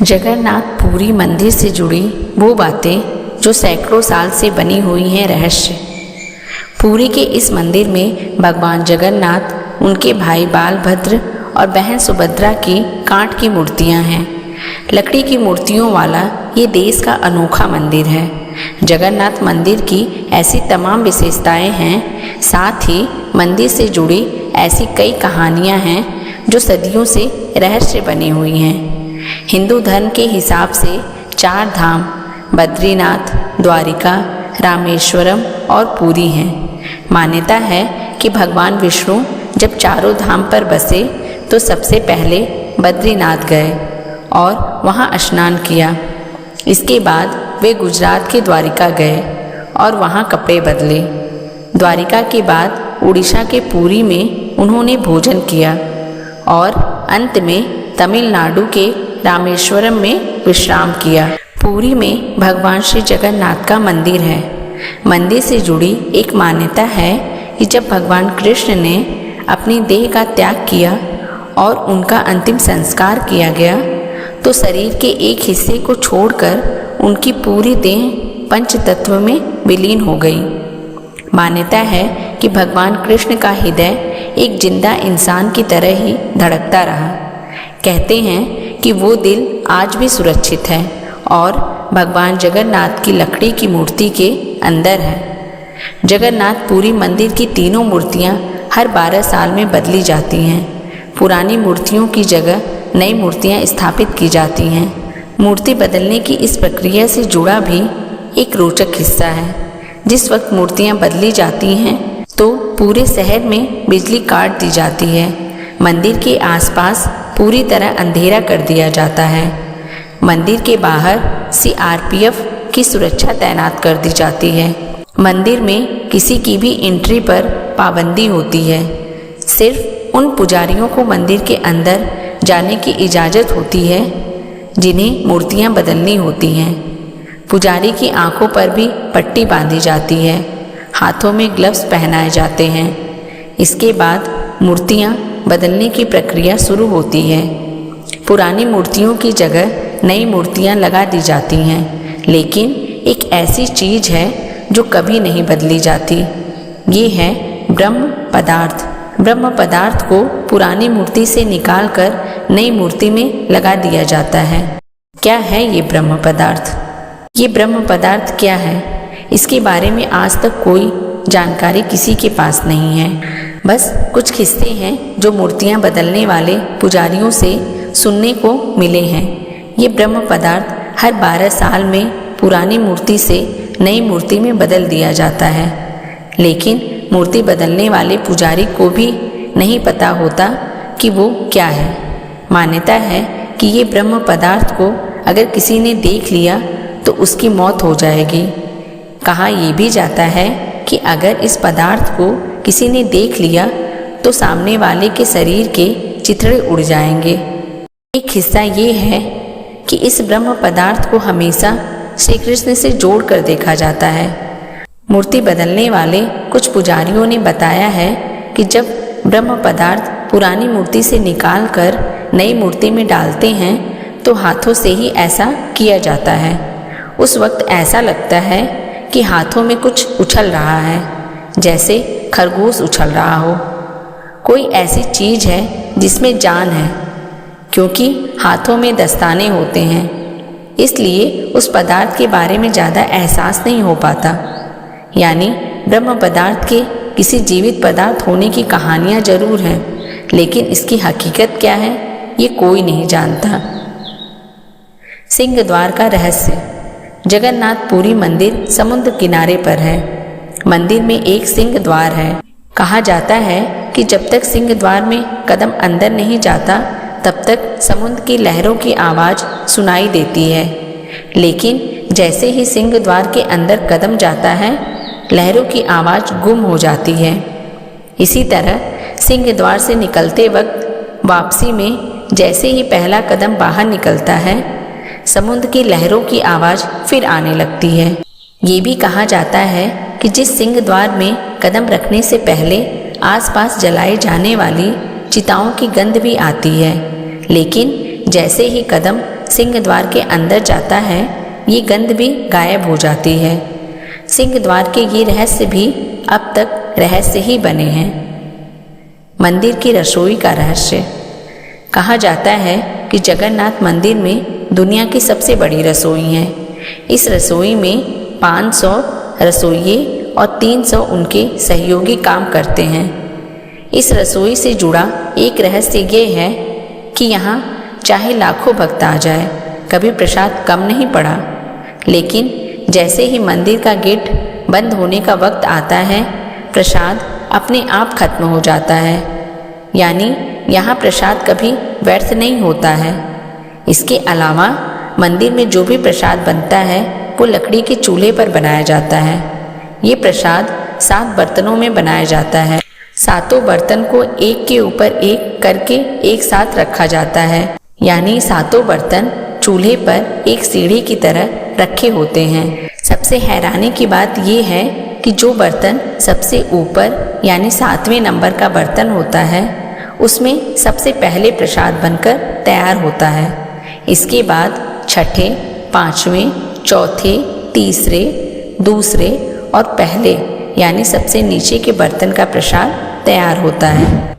जगन्नाथ पुरी मंदिर से जुड़ी वो बातें जो सैकड़ों साल से बनी हुई हैं रहस्य। पुरी के इस मंदिर में भगवान जगन्नाथ, उनके भाई बालभद्र और बहन सुभद्रा की कांट की मूर्तियां हैं। लकड़ी की मूर्तियों वाला ये देश का अनोखा मंदिर है। जगन्नाथ मंदिर की ऐसी तमाम विशेषताएं हैं, साथ ही मंदिर से जुड़ी ऐसी कई कहानियां हैं जो सदियों से रहस्य बनी हुई हैं। हिंदू धर्म के हिसाब से 4 धाम बद्रीनाथ, द्वारिका, रामेश्वरम और पुरी हैं। मान्यता है कि भगवान विष्णु जब चारों धाम पर बसे तो सबसे पहले बद्रीनाथ गए और वहां स्नान किया। इसके बाद वे गुजरात के द्वारिका गए और वहां कपड़े बदले। द्वारिका के बाद उड़ीसा के पुरी में उन्होंने भोजन किया और अंत में तमिलनाडु के रामेश्वरम में विश्राम किया। पुरी में भगवान श्री जगन्नाथ का मंदिर है। मंदिर से जुड़ी एक मान्यता है कि जब भगवान कृष्ण ने अपनी देह का त्याग किया और उनका अंतिम संस्कार किया गया तो शरीर के एक हिस्से को छोड़कर उनकी पूरी देह पंच तत्व में विलीन हो गई। मान्यता है कि भगवान कृष्ण का हृदय एक जिंदा इंसान की तरह ही धड़कता रहा। कहते हैं कि वो दिल आज भी सुरक्षित है और भगवान जगन्नाथ की लकड़ी की मूर्ति के अंदर है। जगन्नाथ पुरी मंदिर की तीनों मूर्तियां हर 12 साल में बदली जाती हैं। पुरानी मूर्तियों की जगह नई मूर्तियां स्थापित की जाती हैं। मूर्ति बदलने की इस प्रक्रिया से जुड़ा भी एक रोचक हिस्सा है। जिस वक्त मूर्तियां बदली जाती हैं तो पूरे शहर में बिजली काट दी जाती है। मंदिर के आसपास पूरी तरह अंधेरा कर दिया जाता है। मंदिर के बाहर CRPF की सुरक्षा तैनात कर दी जाती है। मंदिर में किसी की भी एंट्री पर पाबंदी होती है। सिर्फ उन पुजारियों को मंदिर के अंदर जाने की इजाज़त होती है जिन्हें मूर्तियां बदलनी होती हैं। पुजारी की आंखों पर भी पट्टी बांधी जाती है। हाथों में ग्लव्स पहनाए जाते हैं। इसके बाद मूर्तियां बदलने की प्रक्रिया शुरू होती है। पुरानी मूर्तियों की जगह नई मूर्तियां लगा दी जाती हैं, लेकिन एक ऐसी चीज है जो कभी नहीं बदली जाती। ये है ब्रह्म पदार्थ। ब्रह्म पदार्थ को पुरानी मूर्ति से निकालकर नई मूर्ति में लगा दिया जाता है। क्या है ये ब्रह्म पदार्थ? ये ब्रह्म पदार्थ क्या है, इसके बारे में आज तक कोई जानकारी किसी के पास नहीं है। बस कुछ किस्से हैं जो मूर्तियां बदलने वाले पुजारियों से सुनने को मिले हैं। ये ब्रह्म पदार्थ हर 12 साल में पुरानी मूर्ति से नई मूर्ति में बदल दिया जाता है, लेकिन मूर्ति बदलने वाले पुजारी को भी नहीं पता होता कि वो क्या है। मान्यता है कि ये ब्रह्म पदार्थ को अगर किसी ने देख लिया तो उसकी मौत हो जाएगी। कहा यह भी जाता है कि अगर इस पदार्थ को किसी ने देख लिया तो सामने वाले के शरीर के चिथड़े उड़ जाएंगे। एक हिस्सा ये है कि इस ब्रह्म पदार्थ को हमेशा श्री कृष्ण से जोड़कर देखा जाता है। मूर्ति बदलने वाले कुछ पुजारियों ने बताया है कि जब ब्रह्म पदार्थ पुरानी मूर्ति से निकालकर नई मूर्ति में डालते हैं तो हाथों से ही ऐसा किया जाता है। उस वक्त ऐसा लगता है कि हाथों में कुछ उछल रहा है, जैसे खरगोश उछल रहा हो। कोई ऐसी चीज है जिसमें जान है, क्योंकि हाथों में दस्ताने होते हैं, इसलिए उस पदार्थ के बारे में ज़्यादा एहसास नहीं हो पाता। यानी ब्रह्म पदार्थ के किसी जीवित पदार्थ होने की कहानियाँ जरूर हैं, लेकिन इसकी हकीकत क्या है ये कोई नहीं जानता। सिंह द्वार का रहस्य। जगन्नाथ पुरी मंदिर समुद्र किनारे पर है। मंदिर में एक सिंह द्वार है। कहा जाता है कि जब तक सिंह द्वार में कदम अंदर नहीं जाता तब तक समुद्र की लहरों की आवाज़ सुनाई देती है, लेकिन जैसे ही सिंह द्वार के अंदर कदम जाता है लहरों की आवाज़ गुम हो जाती है। इसी तरह सिंह द्वार से निकलते वक्त वापसी में जैसे ही पहला कदम बाहर निकलता है समुद्र की लहरों की आवाज़ फिर आने लगती है। ये भी कहा जाता है कि जिस सिंह द्वार में कदम रखने से पहले आसपास जलाए जाने वाली चिताओं की गंध भी आती है, लेकिन जैसे ही कदम सिंह द्वार के अंदर जाता है, ये गंध भी गायब हो जाती है। सिंह द्वार के ये रहस्य भी अब तक रहस्य ही बने हैं। मंदिर की रसोई का रहस्य। कहा जाता है कि जगन्नाथ मंदिर में दुनिया की सबसे बड़ी रसोई है। इस रसोई में 500 रसोइये और 300 उनके सहयोगी काम करते हैं। इस रसोई से जुड़ा एक रहस्य ये है कि यहाँ चाहे लाखों भक्त आ जाए, कभी प्रसाद कम नहीं पड़ा। लेकिन जैसे ही मंदिर का गेट बंद होने का वक्त आता है, प्रसाद अपने आप खत्म हो जाता है। यानी यहाँ प्रसाद कभी व्यर्थ नहीं होता है। इसके अलावा मंदिर में जो भी प्रसाद बनता है वो लकड़ी के चूल्हे पर बनाया जाता है। ये प्रसाद 7 बर्तनों में बनाया जाता है। 7 बर्तन को एक के ऊपर एक करके एक साथ रखा जाता है। यानी 7 बर्तन चूल्हे पर एक सीढ़ी की तरह रखे होते हैं। सबसे हैरानी की बात यह है कि जो बर्तन सबसे ऊपर यानी 7वें नंबर का बर्तन होता है, उसमें सबसे पहले प्रसाद बनकर तैयार होता है। इसके बाद छठे, 5वें, चौथे, तीसरे, दूसरे और पहले यानी सबसे नीचे के बर्तन का प्रसाद तैयार होता है।